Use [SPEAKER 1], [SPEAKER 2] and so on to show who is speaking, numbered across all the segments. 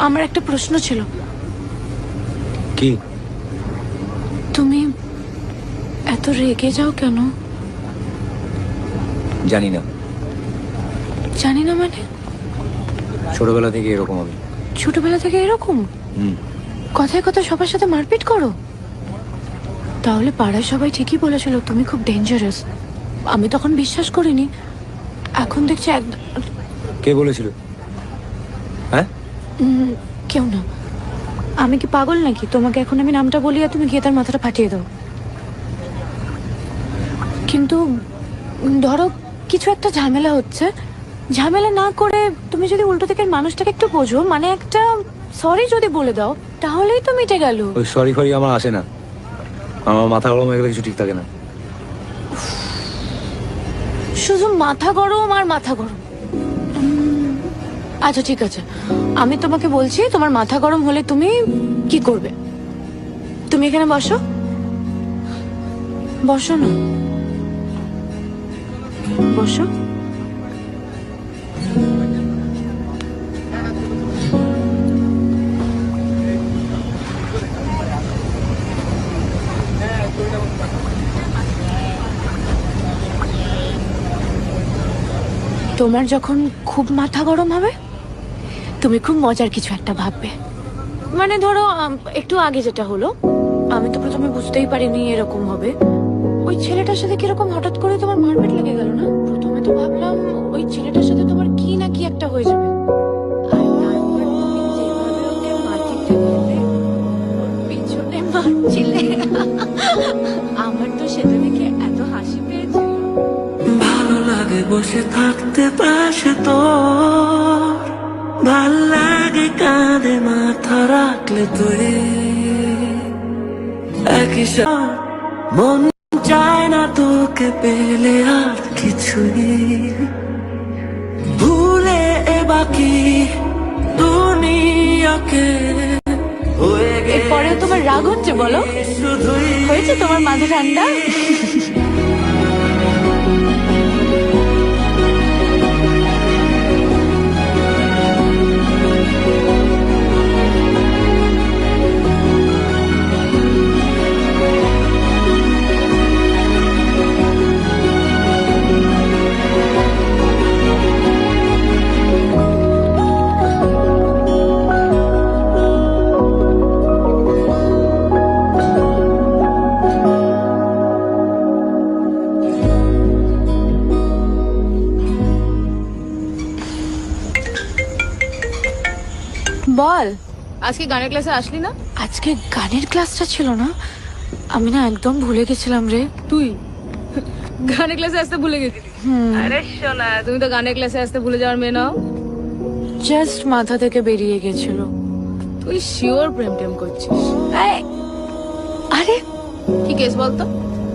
[SPEAKER 1] আমার একটা প্রশ্ন ছিল।
[SPEAKER 2] কি?
[SPEAKER 1] তুমি এত রেগে যাও কেন?
[SPEAKER 2] জানি না।
[SPEAKER 1] জানি না মানে?
[SPEAKER 2] ছোটবেলা থেকে এরকম আমি।
[SPEAKER 1] ছোটবেলা থেকে এরকম? কথায় কথায় সবার সাথে মারপিট করো? তাহলে পাড়ায় সবাই ঠিকই বলেছিল তুমি খুব ডেঞ্জারাস। আমি তখন বিশ্বাস করিনি, এখন দেখছি একদম।
[SPEAKER 2] কে বলেছিল? হ্যাঁ,
[SPEAKER 1] কেউ না। আমি কি পাগল নাকি? তোমাকে এখন আমি নামটা বলি আর তুমি গিয়ে তার মাথাটা ফাটিয়ে দাও। কিন্তু ধরো কিছু একটা ঝামেলা হচ্ছে, ঝামেলা না করে তুমি যদি উল্টো থেকে মানুষটাকে একটু বোঝো, মানে একটা সরি যদি বলে দাও, তাহলেই তো মিটে গেল।
[SPEAKER 2] ওই সরি ফরি আমার আসে না। আমার মাথা গরম হয়ে গেলে কিছু ঠিক থাকে না।
[SPEAKER 1] শুধু মাথা গরম আর মাথা গরম। আচ্ছা ঠিক আছে, আমি তোমাকে বলছি তোমার মাথা গরম হলে তুমি কি করবে। তুমি এখানে বসো, বসো না, বসো। তোমার যখন খুব মাথা গরম হবে, তুমি খুব মজার কিছু একটা ভাববে। মানে ধরো একটু আগে যেটা হলো, আমি তো প্রথমে বুঝতেই পারিনি এরকম হবে। ওই ছেলেটার সাথে কিরকম হঠাৎ করে তোমার মারপিট লেগে গেল না? প্রথমে তো ভাবলাম ওই ছেলেটার সাথে তোমার কি না কি একটা হয়ে যাবে। আর তারপর তুমি যেভাবে ওকে মারতে গেলে, ওর পিছনে মারছিলে, আমার তো সেটা দেখে এত হাসি পেয়েছিল।
[SPEAKER 3] ভালো লাগে বসে থাকতে পাশে তোর, ভাল লাগে কাঁধে মাথা রাখলে তুই, একই সাথে মন চায় না তোকে পেলে আর কিছুই, ভুলে এ বাকি দুনিয়াকে হয়ে গেছে।
[SPEAKER 1] এরপরেও তোমার রাগ হচ্ছে বলো?
[SPEAKER 3] শুধুই
[SPEAKER 1] হয়েছে তোমার মাথা ঠান্ডা? বল,
[SPEAKER 4] আজকে গানের ক্লাসে আসলি না?
[SPEAKER 1] আজকে গানের ক্লাসটা ছিল না? আমি না একদম ভুলে গেছিলাম রে।
[SPEAKER 4] তুই গানের ক্লাসে আসতে ভুলে গেছিলি? আরে শোনা, তুমি তো গানের ক্লাসে আসতে ভুলে যাওয়ার মেয়ে নাও।
[SPEAKER 1] জাস্ট মাথা থেকে বেরিয়ে গেছিল।
[SPEAKER 4] তুই শিওর প্রেম টেম করছিস?
[SPEAKER 1] আরে
[SPEAKER 4] কি কেস বলতো,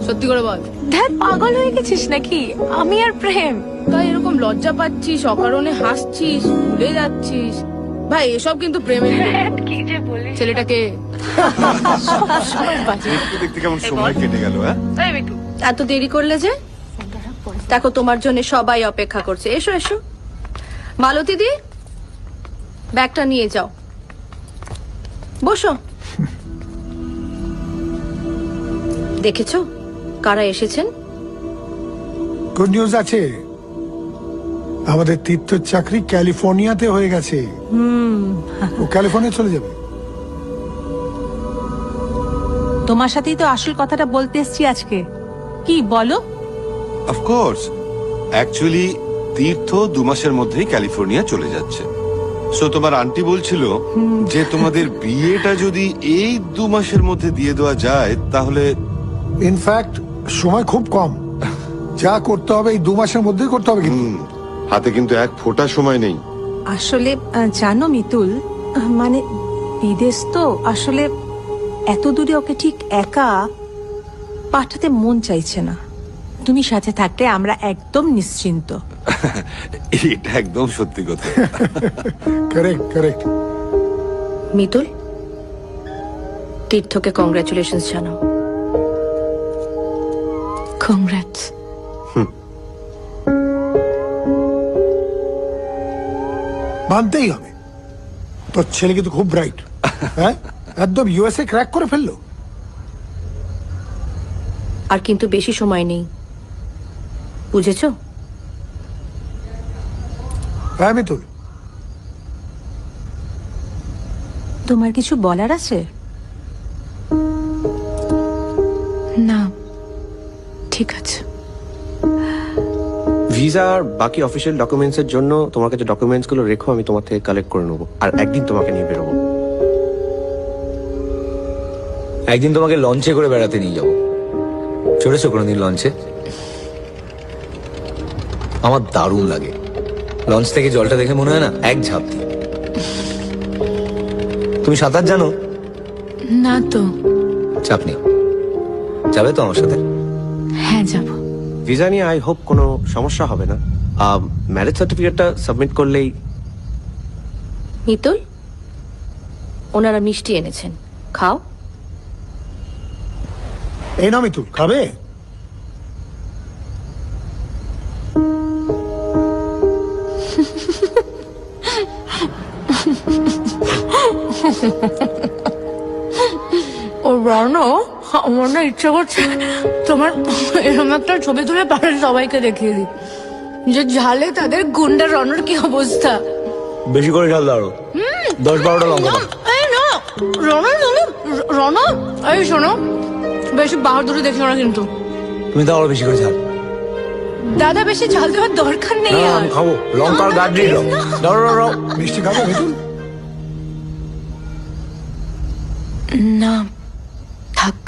[SPEAKER 4] সত্যি করে বল।
[SPEAKER 1] ধ্যাত, পাগল হয়ে গেছিস নাকি? আমি আর প্রেম?
[SPEAKER 4] তাই এরকম লজ্জা পাচ্ছিস, অকারণে হাসছিস, ভুলে যাচ্ছিস। ভাই এসব কিন্তু প্রেমের
[SPEAKER 1] কি যে বলিস
[SPEAKER 4] ছেলেটাকে
[SPEAKER 5] দেখতে কেমন সময় কেটে গেল।
[SPEAKER 6] এত দেরি করলে যে? দেখো তোমার জন্য সবাই অপেক্ষা করছে। এসো এসো। মালতী দি, ব্যাগটা নিয়ে যাও, বসো। দেখেছো কারা এসেছেন?
[SPEAKER 7] গুড নিউজ আছে, আমাদের তীর্থর চাকরি ক্যালিফোর্নিয়াতে হয়ে গেছে। ও ক্যালিফোর্নিয়া চলে যাবে।
[SPEAKER 8] তোমার সাথেই তো আসল কথাটা বলতে এসছি আজকে। কি বলো?
[SPEAKER 5] অফকোর্স, অ্যাকচুয়ালি তীর্থ 2 মাসের মধ্যেই ক্যালিফোর্নিয়া চলে যাচ্ছে। সো তোমার আন্টি বলছিল যে তোমাদের বিয়েটা যদি এই 2 মাসের মধ্যে দিয়ে দেওয়া যায় তাহলে।
[SPEAKER 7] ইনফ্যাক্ট সময় খুব কম, যা করতে হবে এই 2 মাসের মধ্যেই করতে হবে। কিন্তু
[SPEAKER 5] হাতে কিন্তু এক ফোঁটা সময় নেই।
[SPEAKER 8] আসলে জানো মিতুল, মানে বিদেশ তো, আসলে এত দূরে ওকে ঠিক একা পাঠাতে মন চাইছে না। তুমি সাথে থাকলে আমরা একদম নিশ্চিন্ত।
[SPEAKER 5] এটা একদম সত্যি কথা।
[SPEAKER 7] Correct correct.
[SPEAKER 6] মিতুল, তীর্থকে কংগ্রাচুলেশনস জানাও।
[SPEAKER 1] কংগ্রাটস।
[SPEAKER 7] মানতেই হবে, তোর ছেলে কিন্তু খুব ব্রাইট, হ্যাঁ, একদম ইউএসএ ক্র্যাক করে ফেললো।
[SPEAKER 6] আর কিন্তু বেশি সময় নেই, বুঝেছো?
[SPEAKER 7] হ্যাঁ মিতুল,
[SPEAKER 8] তোমার কিছু বলার আছে?
[SPEAKER 1] না, ঠিক আছে।
[SPEAKER 9] ভিসা আর বাকি অফিসিয়াল ডকুমেন্টস এর জন্য তোমার কাছে ডকুমেন্টস গুলো রেখো, আমি তোমার থেকে কালেক্ট করে নেবো, আর একদিন তোমাকে নিয়ে বেরোবো।
[SPEAKER 2] একদিন তোমাকে লঞ্চে করে বেড়াতে নিয়ে যাবো। চড়েছো কোনোদিন লঞ্চে? আমার দারুণ লাগে। লঞ্চ থেকে জলটা দেখে মনে হয় না এক ঝাঁপ দিই। তুমি সাঁতার জানো?
[SPEAKER 1] না তো।
[SPEAKER 2] চাপ নেই, যাবে তো আমার সাথে?
[SPEAKER 1] হ্যাঁ, যাব।
[SPEAKER 9] ভিসা নিয়ে আই হোপ কোনো সমস্যা হবে না। ম্যারেজ সার্টিফিকেটটা সাবমিট করলেই।
[SPEAKER 6] মিতুল, ওনারা মিষ্টি এনেছেন, খাও।
[SPEAKER 7] এই না মিতুল, খাবে?
[SPEAKER 1] ও রনো, আমার না ইচ্ছা করছে তোমার এরকম একটা ছবি তুলে পাড়ার সবাইকে দেখিয়ে দিই, যে ঝালে তাদের গুন্ডা রনোর কি অবস্থা।
[SPEAKER 2] বেশি করে ঝাল দাও, 10-12টা লঙ্কা দাও।
[SPEAKER 1] এই না রনো, তুমি রনো, এই শোনো, বেশি বাহাদুরি দেখিও না কিন্তু।
[SPEAKER 2] তুমি দাও আরো বেশি করে ঝাল।
[SPEAKER 1] দাদা, বেশি ঝাল দেওয়ার দরকার নেই
[SPEAKER 2] না,
[SPEAKER 1] আর।
[SPEAKER 2] আমি খাবো। লঙ্কার গাছ দিয়ে দাও। দাও দাও দাও।
[SPEAKER 7] মিষ্টি খাবে মিতুল?
[SPEAKER 1] না, থাক।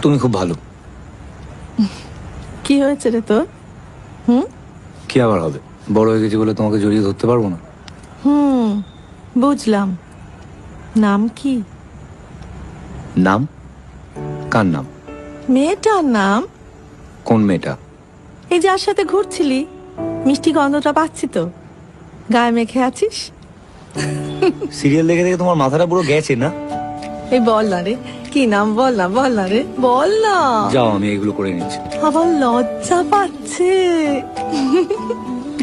[SPEAKER 2] তুমি খুব ভালো।
[SPEAKER 8] কি হয়েছে রে তোর?
[SPEAKER 2] কি আবার হবে? বড় হয়ে গেছি বলে তোমাকে জড়িয়ে ধরতে পারবো না?
[SPEAKER 8] বুঝলাম। নাম কি?
[SPEAKER 2] নাম? কার নাম?
[SPEAKER 8] মেয়েটার নাম?
[SPEAKER 2] কোন মেয়েটা?
[SPEAKER 8] এই যার সাথে ঘুরছিলি, মিষ্টি গন্ধটা পাচ্ছি তো, গায়ে মেখে আছিস।
[SPEAKER 2] সিরিয়াল দেখে দেখে তোমার মাথাটা পুরো গেছে না?
[SPEAKER 8] এই বল না রে, কি নাম? বল না, বল না রে, বল না।
[SPEAKER 2] যাও, আমি এগুলো করে নিচ্ছি।
[SPEAKER 8] আবার লজ্জা পাচ্ছে।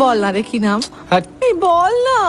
[SPEAKER 8] বল না রে, কি নাম?
[SPEAKER 2] হ্যাঁ,
[SPEAKER 8] এই বল না।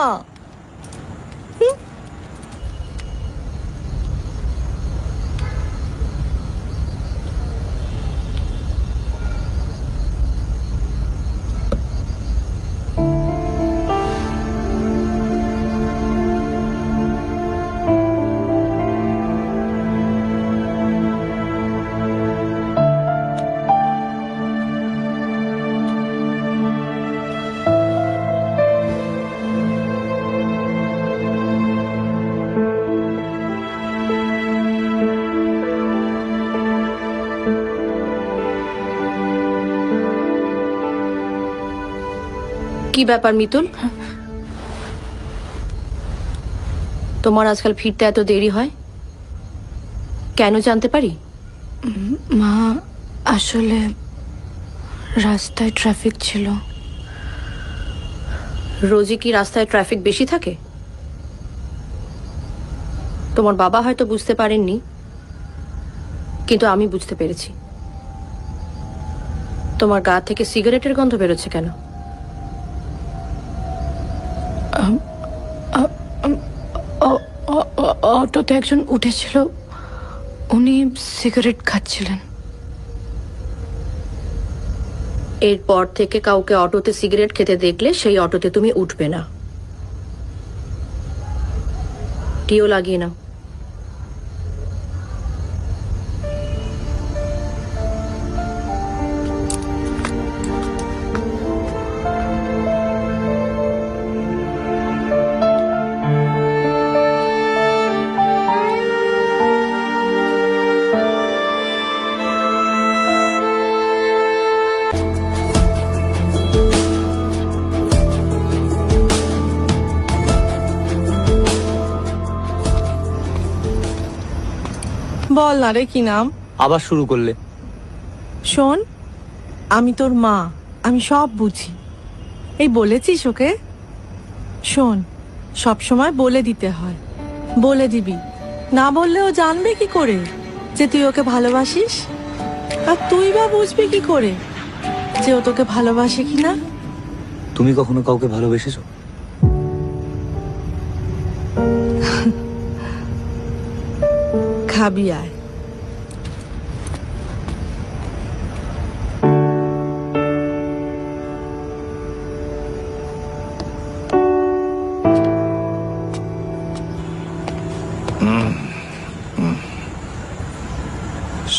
[SPEAKER 6] কি ব্যাপার মিতুল, তোমার আজকাল ফিরতে এত দেরি হয় কেন, জানতে পারি?
[SPEAKER 1] মা, আসলে রাস্তায় ট্রাফিক ছিল।
[SPEAKER 6] রোজই কি রাস্তায় ট্রাফিক বেশি থাকে? তোমার বাবা হয়তো বুঝতে পারেননি, কিন্তু আমি বুঝতে পেরেছি। তোমার গা থেকে সিগারেটের গন্ধ বেরোচ্ছে কেন?
[SPEAKER 1] অটোতে একজন উঠেছিল, উনি সিগারেট খাচ্ছিলেন।
[SPEAKER 6] এরপর থেকে কাউকে অটোতে সিগারেট খেতে দেখলে সেই অটোতে তুমি উঠবে না। টিও লাগিয়ে নাও।
[SPEAKER 8] বল না রে কি নাম?
[SPEAKER 2] আবার শুরু করলে।
[SPEAKER 8] শোন, আমি তোর মা, আমি সব বুঝি। এই বলেছিস ওকে? শোন, সব সময় বলে দিতে হয়, বলে দিবি। না বললে ও জানবে কি করে যে তুই ওকে ভালোবাসিস? আর তুই বা বুঝবি কি করে যে ও তোকে ভালোবাসে কিনা?
[SPEAKER 2] তুমি কখনো কাউকে ভালোবেসেছো?
[SPEAKER 8] খাবি আয়।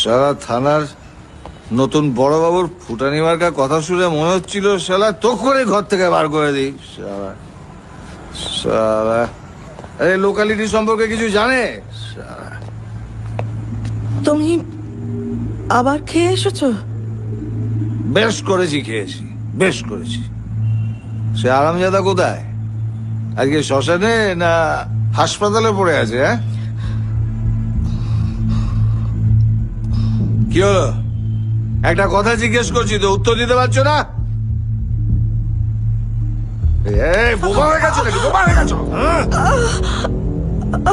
[SPEAKER 10] সারা থানার নতুন বড়বাবুর ফুটানি মার্কার কথা শুনে মনে হচ্ছিল শালা তো করে ঘর থেকে বার করে দিই। শালা শালা এই লোকালিটি সম্পর্কে কিছু জানে? শালা।
[SPEAKER 8] তুমি আবার খেয়ে এসেছো?
[SPEAKER 10] বেশ করেছি, খেয়েছি, বেশ করেছি। সে আরামজাদা কোথায়? আজকে শ্মশানে না হাসপাতালে পড়ে আছে? হ্যাঁ, কি হলো? একটা কথা জিজ্ঞেস করছি তো উত্তর দিতে পারছো না? এই বোবা হয়ে গেছো নাকি? বোবা হয়ে গেছো? হ্যাঁ?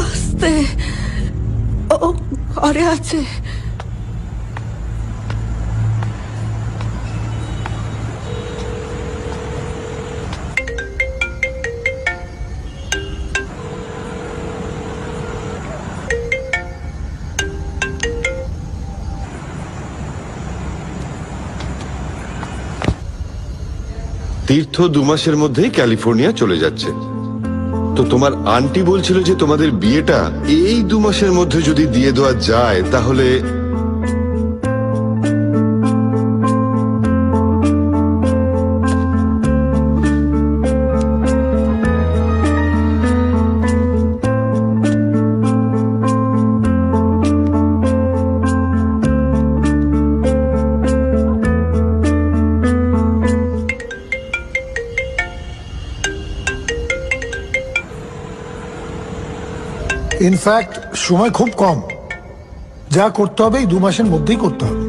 [SPEAKER 8] আস্তে, ও ঘরে আছে।
[SPEAKER 5] তীর্থ 2 মাসের মধ্যেই ক্যালিফোর্নিয়া চলে যাচ্ছে। তো তোমার আন্টি বলছিল যে তোমাদের বিয়েটা এই 2 মাসের মধ্যে যদি দিয়ে দেওয়া যায় তাহলে
[SPEAKER 7] ইনফ্যাক্ট সময় খুব কম, যা করতে হবে এই 2 মাসের মধ্যেই করতে হবে।